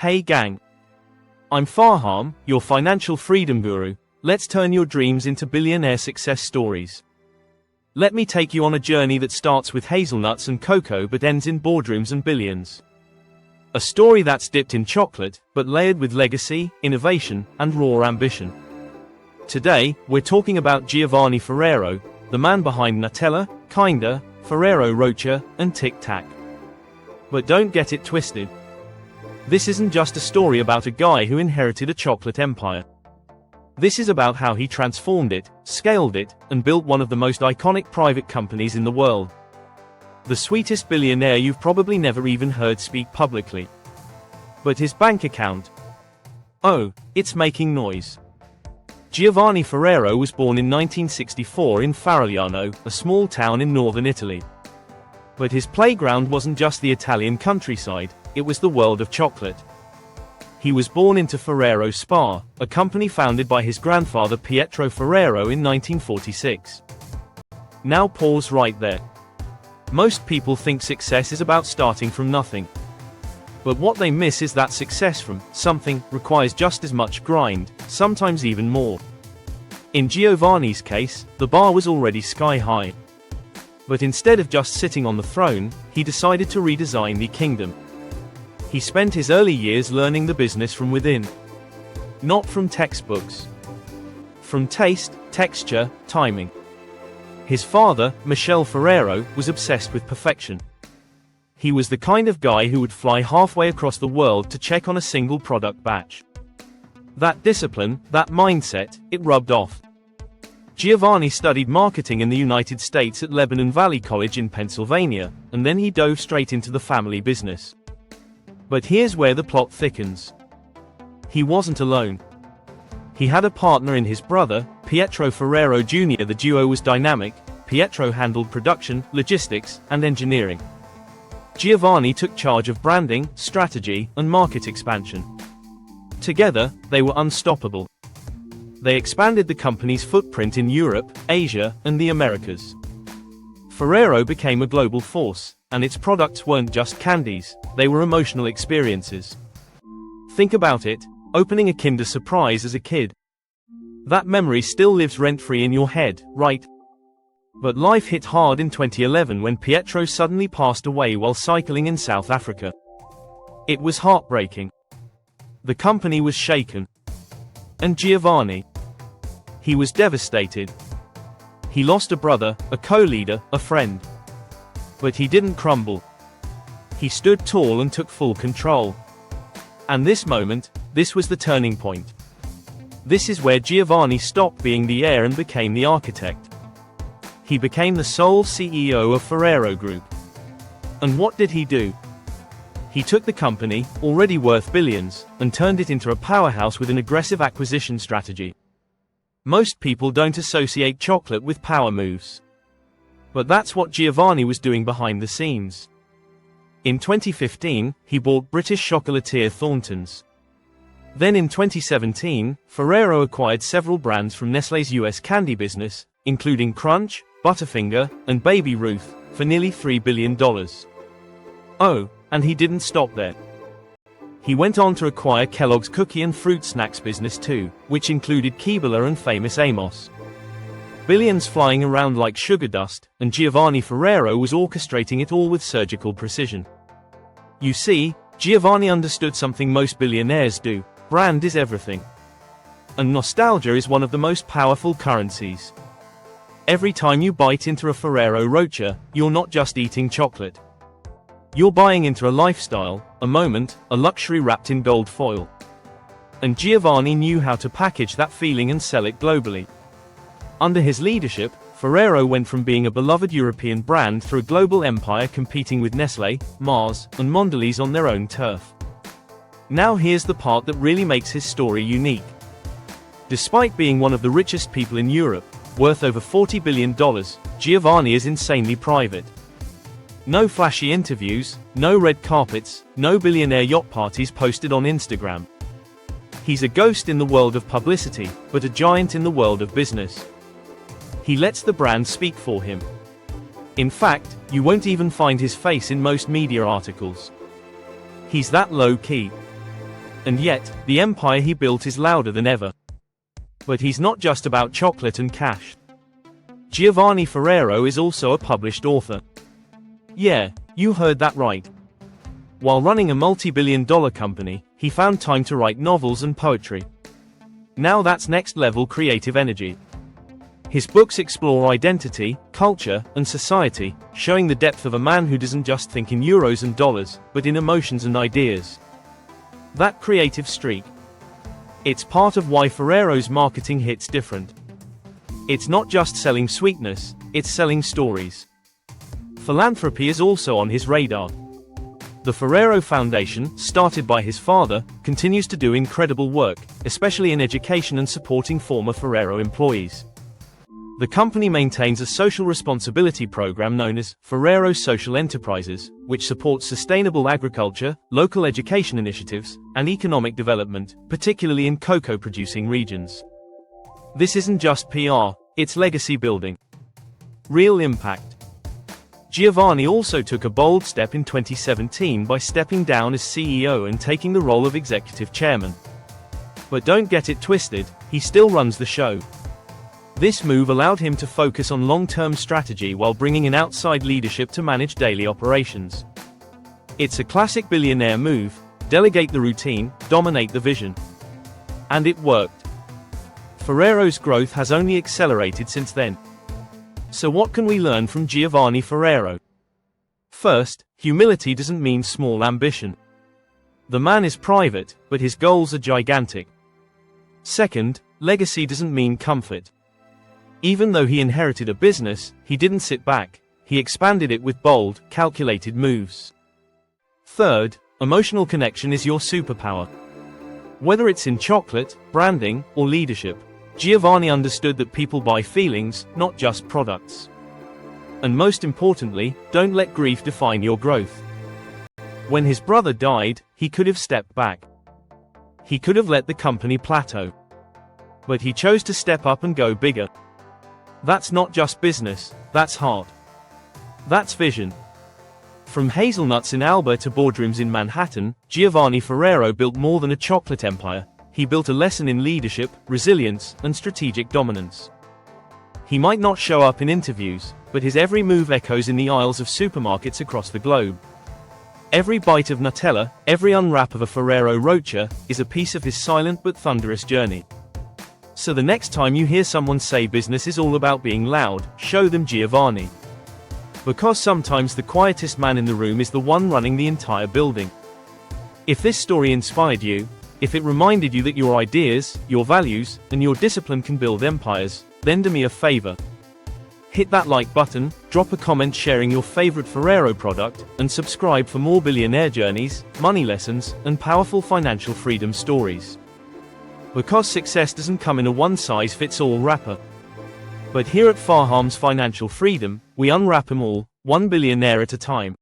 Hey gang. I'm Fahaam, your financial freedom guru. Let's turn your dreams into billionaire success stories. Let me take you on a journey that starts with hazelnuts and cocoa but ends in boardrooms and billions. A story that's dipped in chocolate, but layered with legacy, innovation, and raw ambition. Today, we're talking about Giovanni Ferrero, the man behind Nutella, Kinder, Ferrero Rocher, and Tic Tac. But don't get it twisted. This isn't just a story about a guy who inherited a chocolate empire. This is about how he transformed it, scaled it, and built one of the most iconic private companies in the world. The sweetest billionaire you've probably never even heard speak publicly. But his bank account? Oh, it's making noise. Giovanni Ferrero was born in 1964 in Farigliano, a small town in northern Italy. But his playground wasn't just the Italian countryside, it was the world of chocolate. He was born into Ferrero Spa, a company founded by his grandfather Pietro Ferrero in 1946. Now pause right there. Most people think success is about starting from nothing. But what they miss is that success from something requires just as much grind, sometimes even more. In Giovanni's case, the bar was already sky high. But instead of just sitting on the throne, he decided to redesign the kingdom. He spent his early years learning the business from within. Not from textbooks. From taste, texture, timing. His father, Michele Ferrero, was obsessed with perfection. He was the kind of guy who would fly halfway across the world to check on a single product batch. That discipline, that mindset, it rubbed off. Giovanni studied marketing in the United States at Lebanon Valley College in Pennsylvania, and then he dove straight into the family business. But here's where the plot thickens. He wasn't alone. He had a partner in his brother, Pietro Ferrero Jr. The duo was dynamic. Pietro handled production, logistics, and engineering. Giovanni took charge of branding, strategy, and market expansion. Together, they were unstoppable. They expanded the company's footprint in Europe, Asia, and the Americas. Ferrero became a global force, and its products weren't just candies, they were emotional experiences. Think about it, opening a Kinder Surprise as a kid. That memory still lives rent-free in your head, right? But life hit hard in 2011 when Pietro suddenly passed away while cycling in South Africa. It was heartbreaking. The company was shaken. And Giovanni? He was devastated. He lost a brother, a co-leader, a friend. But he didn't crumble. He stood tall and took full control. And this moment, this was the turning point. This is where Giovanni stopped being the heir and became the architect. He became the sole CEO of Ferrero Group. And what did he do? He took the company, already worth billions, and turned it into a powerhouse with an aggressive acquisition strategy. Most people don't associate chocolate with power moves. But that's what Giovanni was doing behind the scenes. In 2015, he bought British chocolatier Thornton's. Then in 2017, Ferrero acquired several brands from Nestlé's US candy business, including Crunch, Butterfinger, and Baby Ruth, for nearly $3 billion. Oh, and he didn't stop there. He went on to acquire Kellogg's cookie and fruit snacks business too, which included Keebler and Famous Amos. Billions flying around like sugar dust, and Giovanni Ferrero was orchestrating it all with surgical precision. You see, Giovanni understood something most billionaires do: brand is everything. And nostalgia is one of the most powerful currencies. Every time you bite into a Ferrero Rocher, you're not just eating chocolate. You're buying into a lifestyle, a moment, a luxury wrapped in gold foil. And Giovanni knew how to package that feeling and sell it globally. Under his leadership, Ferrero went from being a beloved European brand through a global empire competing with Nestlé, Mars, and Mondelez on their own turf. Now here's the part that really makes his story unique. Despite being one of the richest people in Europe, worth over $40 billion, Giovanni is insanely private. No flashy interviews, no red carpets, no billionaire yacht parties posted on Instagram. He's a ghost in the world of publicity, but a giant in the world of business. He lets the brand speak for him. In fact, you won't even find his face in most media articles. He's that low-key. And yet, the empire he built is louder than ever. But he's not just about chocolate and cash. Giovanni Ferrero is also a published author. Yeah, you heard that right. While running a multi-billion-dollar company, he found time to write novels and poetry. Now that's next-level creative energy. His books explore identity, culture, and society, showing the depth of a man who doesn't just think in euros and dollars, but in emotions and ideas. That creative streak. It's part of why Ferrero's marketing hits different. It's not just selling sweetness, it's selling stories. Philanthropy is also on his radar. The Ferrero Foundation, started by his father, continues to do incredible work, especially in education and supporting former Ferrero employees. The company maintains a social responsibility program known as Ferrero Social Enterprises, which supports sustainable agriculture, local education initiatives, and economic development, particularly in cocoa-producing regions. This isn't just PR, it's legacy building. Real impact. Giovanni also took a bold step in 2017 by stepping down as CEO and taking the role of executive chairman. But don't get it twisted, he still runs the show. This move allowed him to focus on long-term strategy while bringing in outside leadership to manage daily operations. It's a classic billionaire move: delegate the routine, dominate the vision. And it worked. Ferrero's growth has only accelerated since then. So what can we learn from Giovanni Ferrero? First, humility doesn't mean small ambition. The man is private, but his goals are gigantic. Second, legacy doesn't mean comfort. Even though he inherited a business, he didn't sit back, he expanded it with bold, calculated moves. Third, emotional connection is your superpower. Whether it's in chocolate, branding, or leadership, Giovanni understood that people buy feelings, not just products. And most importantly, don't let grief define your growth. When his brother died, he could have stepped back. He could have let the company plateau. But he chose to step up and go bigger. That's not just business, that's heart. That's vision. From hazelnuts in Alba to boardrooms in Manhattan, Giovanni Ferrero built more than a chocolate empire. He built a lesson in leadership, resilience, and strategic dominance. He might not show up in interviews, but his every move echoes in the aisles of supermarkets across the globe. Every bite of Nutella, every unwrap of a Ferrero Rocher, is a piece of his silent but thunderous journey. So the next time you hear someone say business is all about being loud, show them Giovanni. Because sometimes the quietest man in the room is the one running the entire building. If this story inspired you, if it reminded you that your ideas, your values, and your discipline can build empires, then do me a favor. Hit that like button, drop a comment sharing your favorite Ferrero product, and subscribe for more billionaire journeys, money lessons, and powerful financial freedom stories. Because success doesn't come in a one-size-fits-all wrapper. But here at Fahaam's Financial Freedom, we unwrap them all, one billionaire at a time.